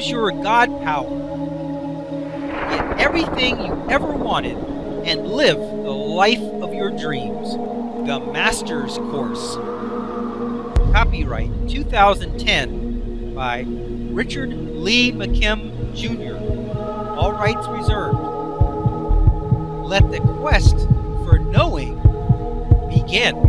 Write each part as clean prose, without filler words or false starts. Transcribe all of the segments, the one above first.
is your God power? Get everything you ever wanted and live the life of your dreams. The Master's Course. Copyright 2010 by Richard Lee McKim, Jr. All rights reserved. Let the quest for knowing begin.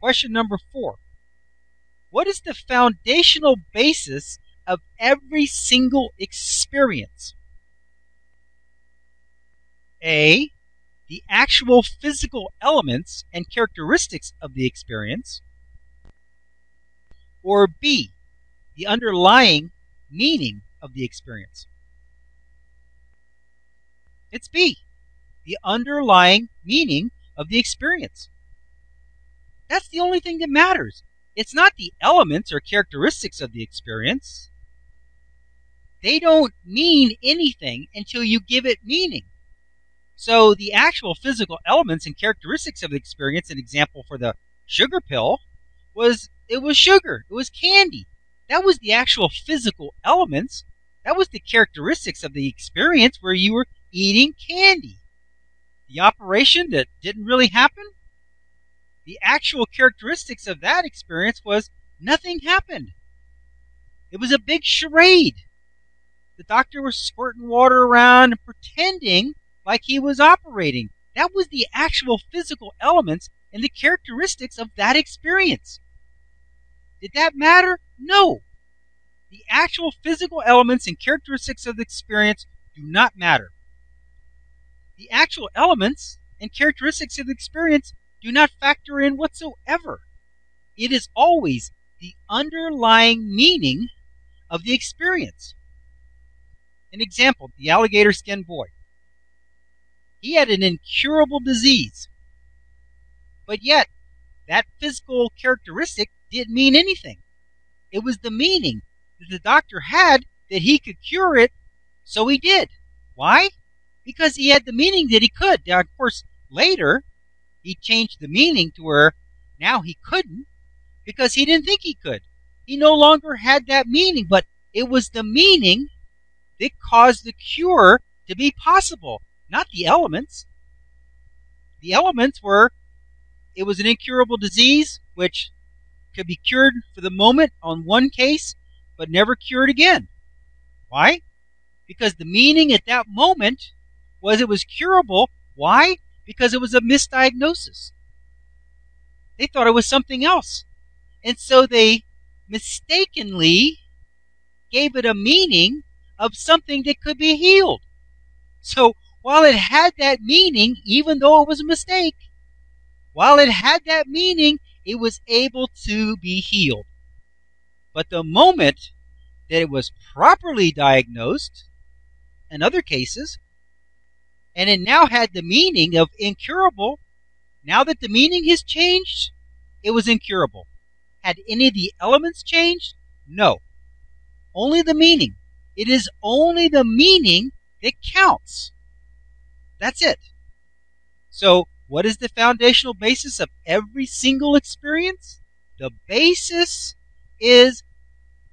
Question number 4. What is the foundational basis of every single experience? A. The actual physical elements and characteristics of the experience. Or B. The underlying meaning of the experience. It's B. The underlying meaning of the experience. That's the only thing that matters. It's not the elements or characteristics of the experience. They don't mean anything until you give it meaning. So the actual physical elements and characteristics of the experience, an example for the sugar pill, was sugar. It was candy. That was the actual physical elements. That was the characteristics of the experience where you were eating candy. The operation that didn't really happen, the actual characteristics of that experience was nothing happened. It was a big charade. The doctor was squirting water around and pretending like he was operating. That was the actual physical elements and the characteristics of that experience. Did that matter? No. The actual physical elements and characteristics of the experience do not matter. The actual elements and characteristics of the experience do not factor in whatsoever. It is always the underlying meaning of the experience. An example, the alligator-skinned boy. He had an incurable disease, but yet that physical characteristic didn't mean anything. It was the meaning that the doctor had that he could cure it, so he did. Why? Because he had the meaning that he could. Now, of course, later, he changed the meaning to where now he couldn't because he didn't think he could. He no longer had that meaning, but it was the meaning that caused the cure to be possible, not the elements. The elements were, it was an incurable disease, which could be cured for the moment on one case, but never cured again. Why? Because the meaning at that moment was it was curable. Why? Because it was a misdiagnosis. They thought it was something else. And so they mistakenly gave it a meaning of something that could be healed. So while it had that meaning, even though it was a mistake, while it had that meaning, it was able to be healed. But the moment that it was properly diagnosed, in other cases, and it now had the meaning of incurable, now that the meaning has changed, it was incurable. Had any of the elements changed? No. Only the meaning. It is only the meaning that counts. That's it. So, what is the foundational basis of every single experience? The basis is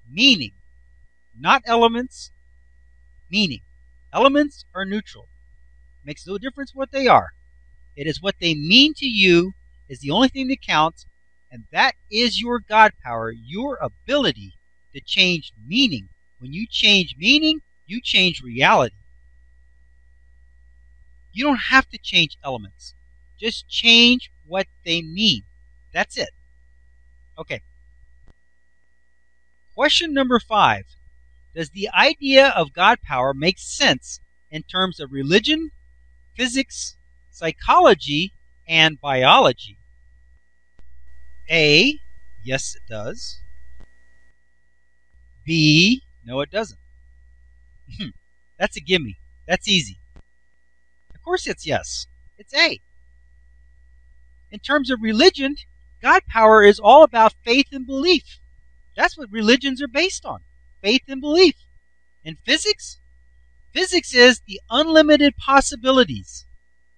meaning, not elements. Meaning. Elements are neutral. Makes no difference what they are. It is what they mean to you is the only thing that counts, and that is your God power, your ability to change meaning. When you change meaning, you change reality. You don't have to change elements. Just change what they mean. That's it. Okay. Question number 5. Does the idea of God power make sense in terms of religion, physics, psychology, and biology? A. Yes, it does. B. No, it doesn't. That's a gimme. That's easy. Of course it's yes. It's A. In terms of religion, God power is all about faith and belief. That's what religions are based on, faith and belief. And physics? Physics is the unlimited possibilities.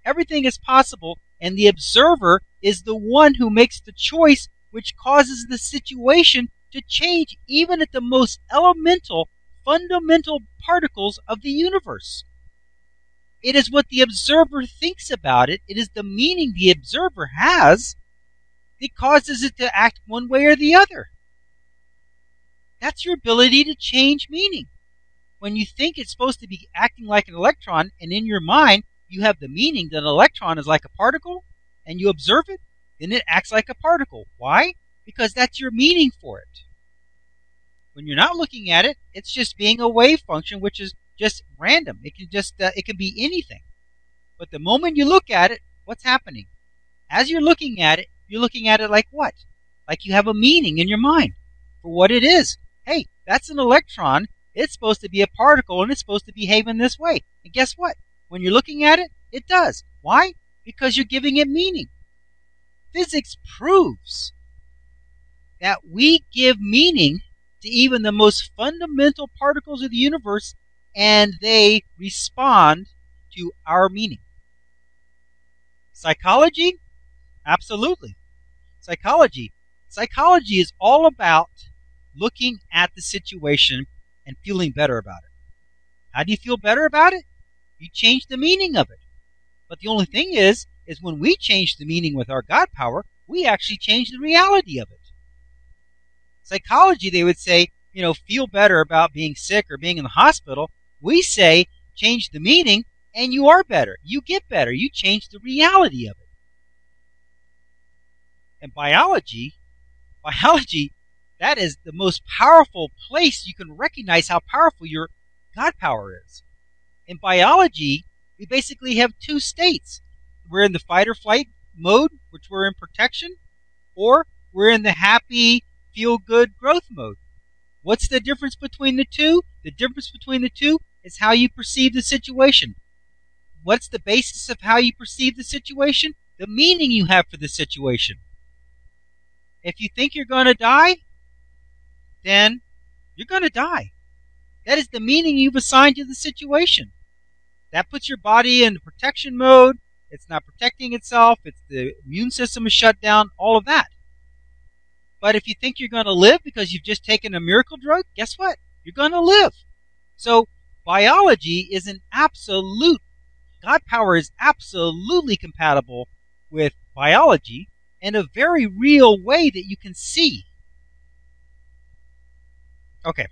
Everything is possible, and the observer is the one who makes the choice which causes the situation to change even at the most elemental, fundamental particles of the universe. It is what the observer thinks about it. It is the meaning the observer has that causes it to act one way or the other. That's your ability to change meaning. When you think it's supposed to be acting like an electron, and in your mind you have the meaning that an electron is like a particle, and you observe it, then it acts like a particle. Why? Because that's your meaning for it. When you're not looking at it, it's just being a wave function, which is just random. It can be anything. But the moment you look at it, what's happening? As you're looking at it like what? Like you have a meaning in your mind for what it is. Hey, that's an electron. It's supposed to be a particle, and it's supposed to behave in this way. And guess what? When you're looking at it, it does. Why? Because you're giving it meaning. Physics proves that we give meaning to even the most fundamental particles of the universe, and they respond to our meaning. Psychology? Absolutely. Psychology is all about looking at the situation and feeling better about it. How do you feel better about it? You change the meaning of it. But the only thing is when we change the meaning with our God power, we actually change the reality of it. Psychology, they would say, feel better about being sick or being in the hospital. We say, change the meaning, and you are better. You get better. You change the reality of it. And biology, that is the most powerful place you can recognize how powerful your God power is. In biology, we basically have two states. We're in the fight or flight mode, which we're in protection, or we're in the happy, feel-good growth mode. What's the difference between the two? The difference between the two is how you perceive the situation. What's the basis of how you perceive the situation? The meaning you have for the situation. If you think you're going to die, then you're going to die. That is the meaning you've assigned to the situation. That puts your body in protection mode. It's not protecting itself. The immune system is shut down, all of that. But if you think you're going to live because you've just taken a miracle drug, guess what? You're going to live. So biology is an absolute, God power is absolutely compatible with biology in a very real way that you can see. Okay.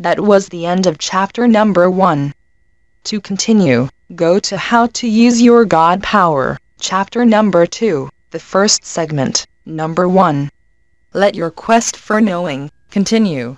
That was the end of chapter number 1. To continue, go to How to Use Your God Power, chapter number 2, the first segment, number 1. Let your quest for knowing continue.